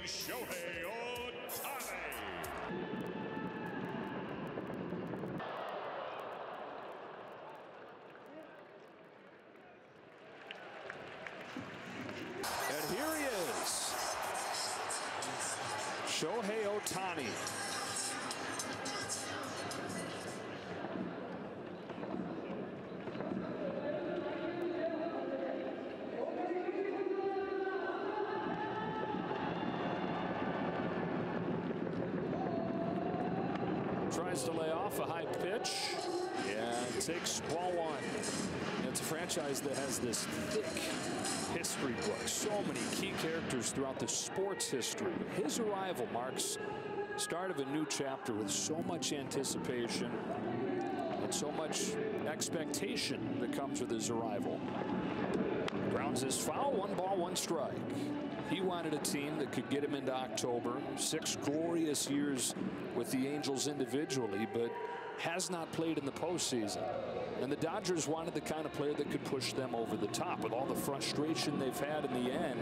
Shohei Ohtani. And here he is, Shohei Ohtani. Tries to lay off a high pitch and takes ball one. It's a franchise that has this thick history book, so many key characters throughout the sports history. His arrival marks the start of a new chapter with so much anticipation and so much expectation that comes with his arrival. Grounds his foul, 1 ball, 1 strike. He wanted a team that could get him into October. 6 glorious years with the Angels individually, but has not played in the postseason. And the Dodgers wanted the kind of player that could push them over the top. With all the frustration they've had in the end,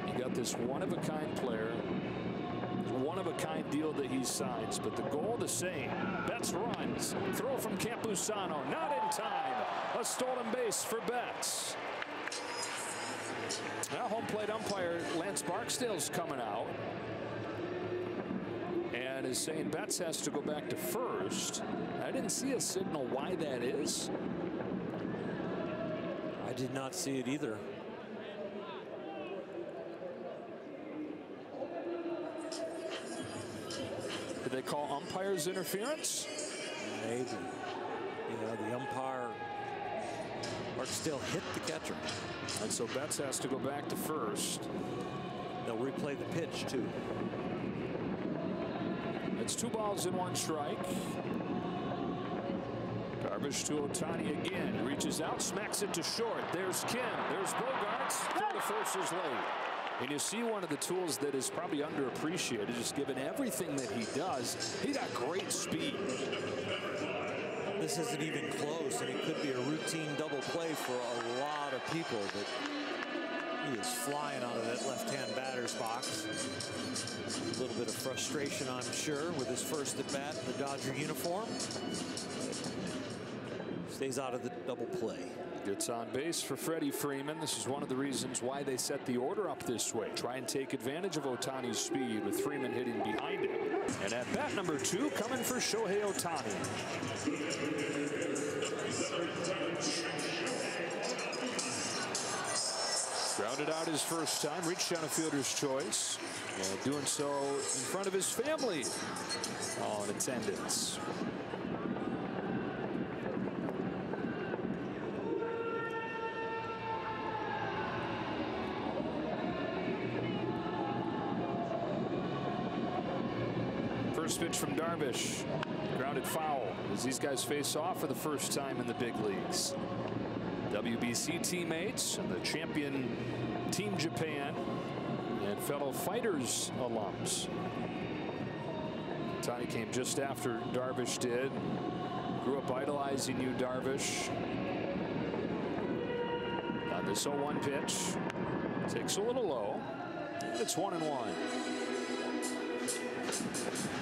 you got this one-of-a-kind player, one-of-a-kind deal that he signs, but the goal the same. Betts runs, throw from Campusano, not in time. A stolen base for Betts. Now home plate umpire Lance Barksdale's coming out and is saying Betts has to go back to first. I didn't see a signal why that is. I did not see it either. Did they call umpires interference? Maybe. You know, the umpire Barksdale hit the catcher. And so Betts has to go back to first. They'll replay the pitch too. It's 2 balls and 1 strike. Darvish to Ohtani again. Reaches out, smacks it to short. There's Kim. There's Bogarts. Throw to first is late. And you see one of the tools that is probably underappreciated, just given everything that he does. He got great speed. This isn't even close, and it could be a routine double play for a lot of people, but he is flying out of that left-hand batter's box. A little bit of frustration, I'm sure, with his first at-bat in the Dodger uniform. Stays out of the double play. Gets on base for Freddie Freeman. This is one of the reasons why they set the order up this way. Try and take advantage of Ohtani's speed with Freeman hitting behind him. And at bat number 2 coming for Shohei Ohtani. Grounded out his first time, reached on a fielder's choice, and doing so in front of his family, all in attendance. First pitch from Darvish, grounded foul as these guys face off for the first time in the big leagues. WBC teammates, the champion Team Japan, and fellow Fighters alums. Ohtani came just after Darvish did. Grew up idolizing you, Darvish. On this 0-1 pitch, takes a little low. It's 1-1.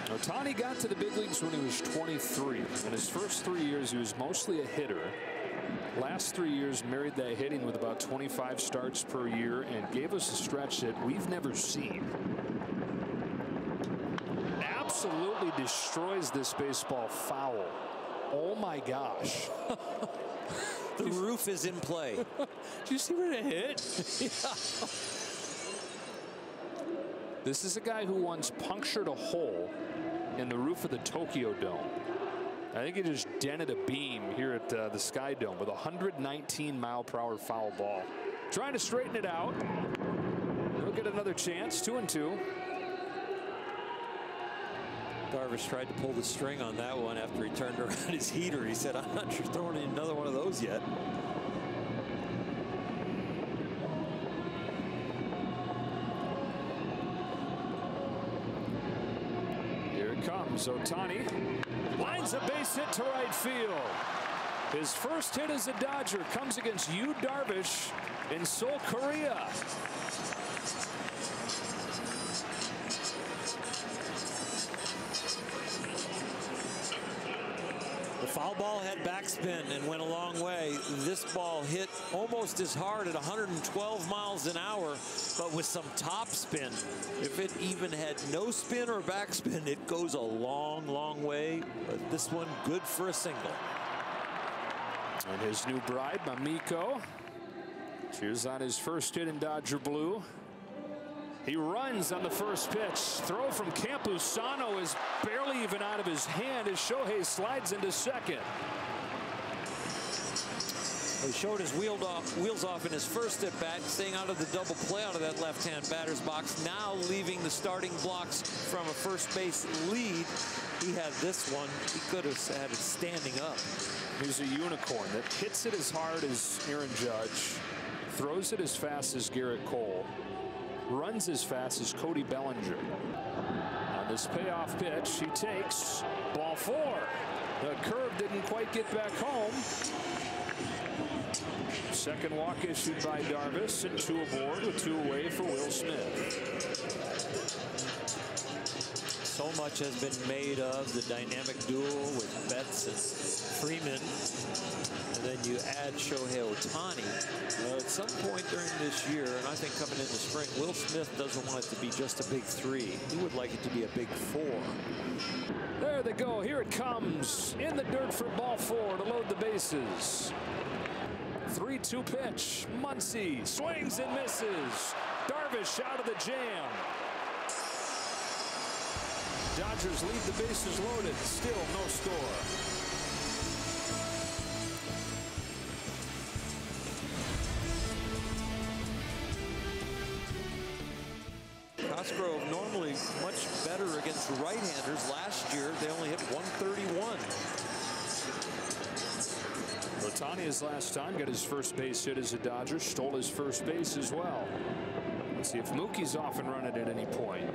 Ohtani got to the big leagues when he was 23. In his first 3 years, he was mostly a hitter. Last 3 years married that hitting with about 25 starts per year and gave us a stretch that we've never seen. Absolutely destroys this baseball foul. Oh my gosh. The roof is in play. Did you see where it hit? Yeah. This is a guy who once punctured a hole in the roof of the Tokyo Dome. I think he just dented a beam here at the Sky Dome with a 119-mile-per-hour foul ball. Trying to straighten it out. He'll get another chance, 2-2. Darvish tried to pull the string on that one after he turned around his heater. He said, I'm not sure throwing in another one of those yet. Comes Ohtani, lines a base hit to right field. His first hit as a Dodger comes against Yu Darvish in Seoul, Korea. Foul ball had backspin and went a long way. This ball hit almost as hard at 112 miles an hour, but with some top spin. If it even had no spin or backspin, it goes a long, long way. But this one, good for a single. And his new bride, Mamiko, cheers on his first hit in Dodger blue. He runs on the first pitch. Throw from Campusano is barely even out of his hand as Shohei slides into second. He showed his wheels off in his first at bat, staying out of the double play out of that left-hand batter's box. Now leaving the starting blocks from a first base lead. He had this one. He could have had it standing up. He's a unicorn that hits it as hard as Aaron Judge, throws it as fast as Garrett Cole, runs as fast as Cody Bellinger. On this payoff pitch, he takes ball 4. The curve didn't quite get back home. Second walk issued by Darvish, and 2 aboard with 2 away for Will Smith. So much has been made of the dynamic duel with Betts and Freeman. And then you add Shohei Ohtani. At some point during this year, and I think coming into spring, Will Smith doesn't want it to be just a big 3. He would like it to be a big 4. There they go. Here it comes. In the dirt for ball 4 to load the bases. 3-2 pitch. Muncy swings and misses. Darvish out of the jam. Dodgers lead the bases loaded. Still no score. Cosgrove normally much better against right-handers. Last year, they only hit 131. Ohtani his last time got his first base hit as a Dodger, stole his first base as well. Let's see if Mookie's off and running at any point.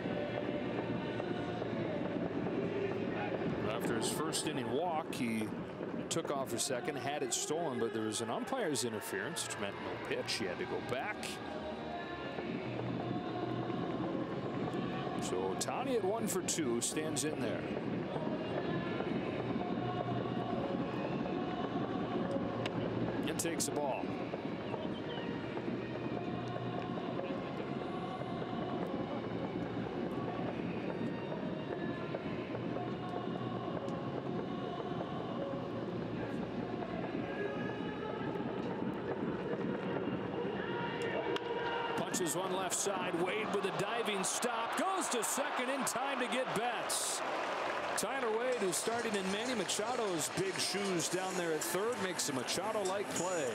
After his first inning walk, he took off for second, had it stolen, but there was an umpire's interference, which meant no pitch. He had to go back. So Ohtani at 1 for 2 stands in there. And takes the ball. Punches one left side. Wade with a diving stop. Goes to second in time to get Betts. Tyler Wade, who's starting in Manny Machado's big shoes down there at third, makes a Machado-like play.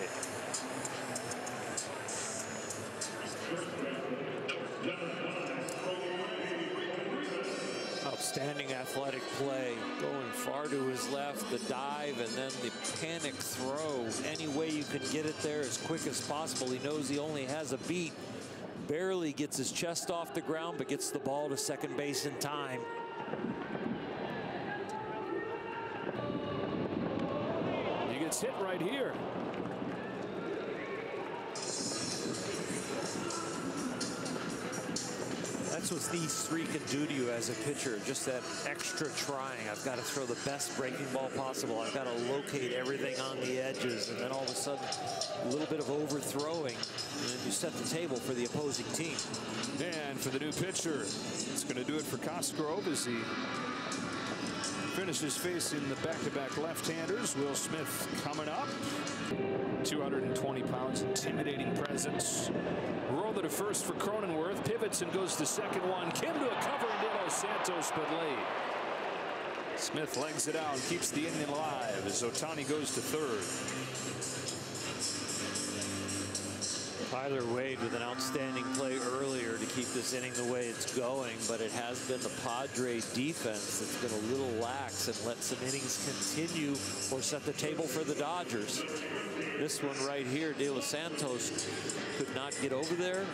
Outstanding athletic play, going far to his left, the dive, and then the panic throw. Any way you can get it there as quick as possible. He knows he only has a beat. Barely gets his chest off the ground, but gets the ball to second base in time. He gets hit right here. That's what these 3 can do to you as a pitcher. Just that extra trying. I've got to throw the best breaking ball possible. I've got to locate everything on the edges. And then all of a sudden, a little bit of overthrowing. And then you set the table for the opposing team. And for the new pitcher, it's going to do it for Cosgrove as he finishes facing the back-to-back left-handers. Will Smith coming up. 220 pounds, intimidating presence. Roll to first for Cronenworth. Pivots and goes to second one. Kim to a cover and De Los Santos, but late. Smith legs it out and keeps the inning alive as Ohtani goes to third. Tyler Wade with an outstanding play earlier to keep this inning the way it's going, but it has been the Padre defense that's been a little lax and let some innings continue or set the table for the Dodgers. This one right here, De Los Santos could not get over there,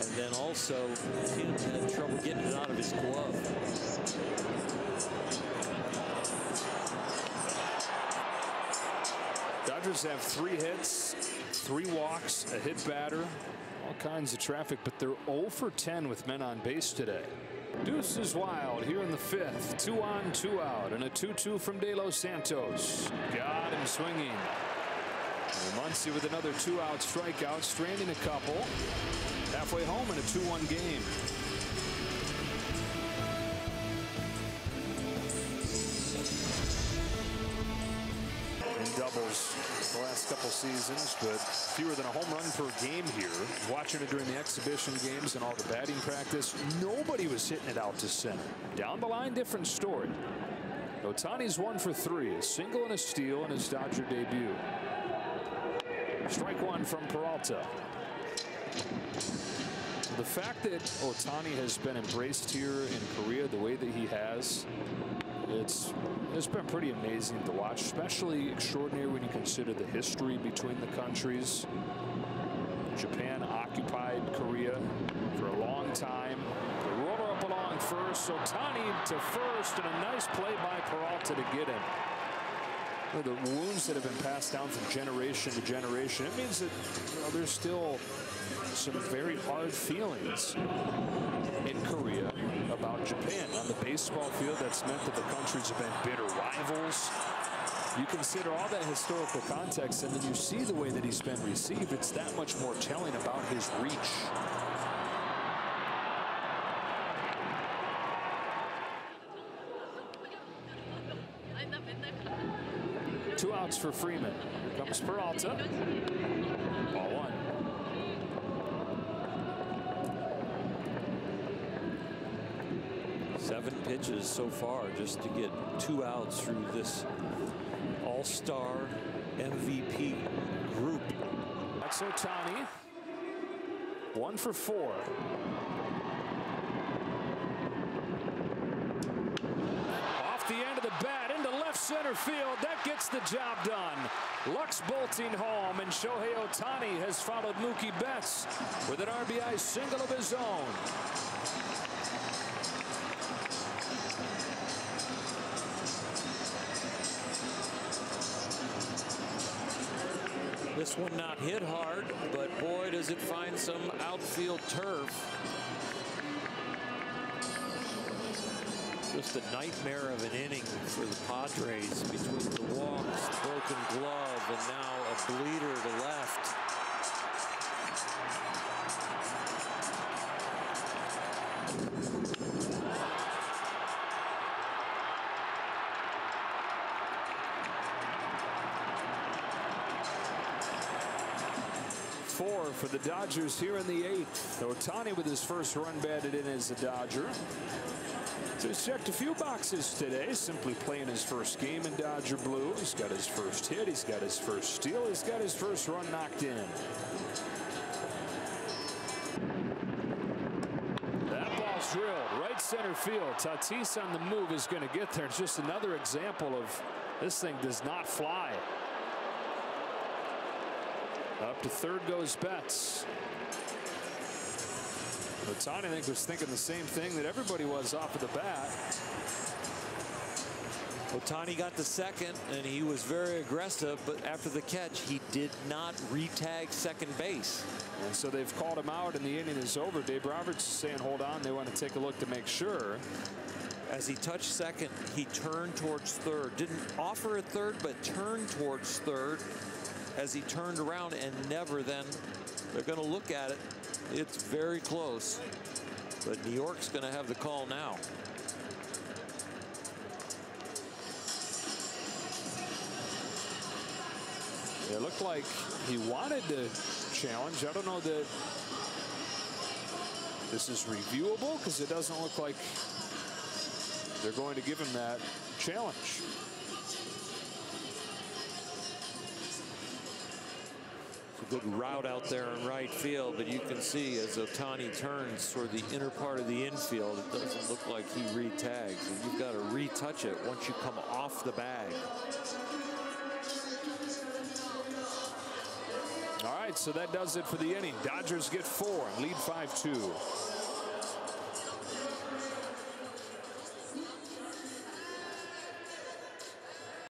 and then also Kim had trouble getting it out of his glove. Dodgers have 3 hits, 3 walks, a hit batter, All kinds of traffic, but they're 0 for 10 with men on base today. Deuce is wild here in the 5th. 2 on, 2 out, and a 2-2 from De Los Santos. Got him swinging. Muncy with another 2-out strikeout, straining a couple. Halfway home in a 2-1 game. Doubles the last couple seasons, but fewer than a home run per game here. Watching it during the exhibition games and all the batting practice, nobody was hitting it out to center. Down the line, different story. Ohtani's 1 for 3, a single and a steal in his Dodger debut. Strike 1 from Peralta. The fact that Ohtani has been embraced here in Korea the way that he has, it's been pretty amazing to watch, especially extraordinary when you consider the history between the countries. Japan occupied Korea for a long time. The roller up along first, Ohtani to first, and a nice play by Peralta to get him. The wounds that have been passed down from generation to generation, it means that there's still some very hard feelings in Korea about Japan. On the baseball field, that's meant that the countries have been bitter rivals. You consider all that historical context, and then you see the way that he's been received. It's that much more telling about his reach. Two outs for Freeman. Here comes Peralta. Ball 1. Seven pitches so far just to get 2 outs through this all-star MVP group. That's Ohtani. 1 for 4. Off the end of the bat into left center field. That gets the job done. Lux bolting home, and Shohei Ohtani has followed Mookie Betts with an RBI single of his own. This one not hit hard, but boy, does it find some outfield turf. Just a nightmare of an inning for the Padres between the walks, broken glove, and now a bleeder to left. For the Dodgers here in the 8th. Ohtani with his first run batted in as a Dodger. So he's checked a few boxes today, simply playing his first game in Dodger blue. He's got his first hit, he's got his first steal, he's got his first run knocked in. That ball's drilled right center field. Tatis on the move is going to get there. It's just another example of this thing does not fly. Up to third goes Betts. Ohtani, I think, was thinking the same thing that everybody was off of the bat. Ohtani got the second, and he was very aggressive, but after the catch, he did not re-tag second base. And so they've called him out, and the inning is over. Dave Roberts is saying, hold on, they want to take a look to make sure. As he touched second, he turned towards third. Didn't offer at third, but turned towards third. As he turned around, and never then, they're going to look at it. It's very close, but New York's going to have the call now. It looked like he wanted to challenge. I don't know that this is reviewable, because it doesn't look like they're going to give him that challenge. Good route out there in right field, but you can see as Ohtani turns toward the inner part of the infield, it doesn't look like he re-tags, and you've got to retouch it once you come off the bag. All right, so that does it for the inning. Dodgers get 4 and lead 5-2.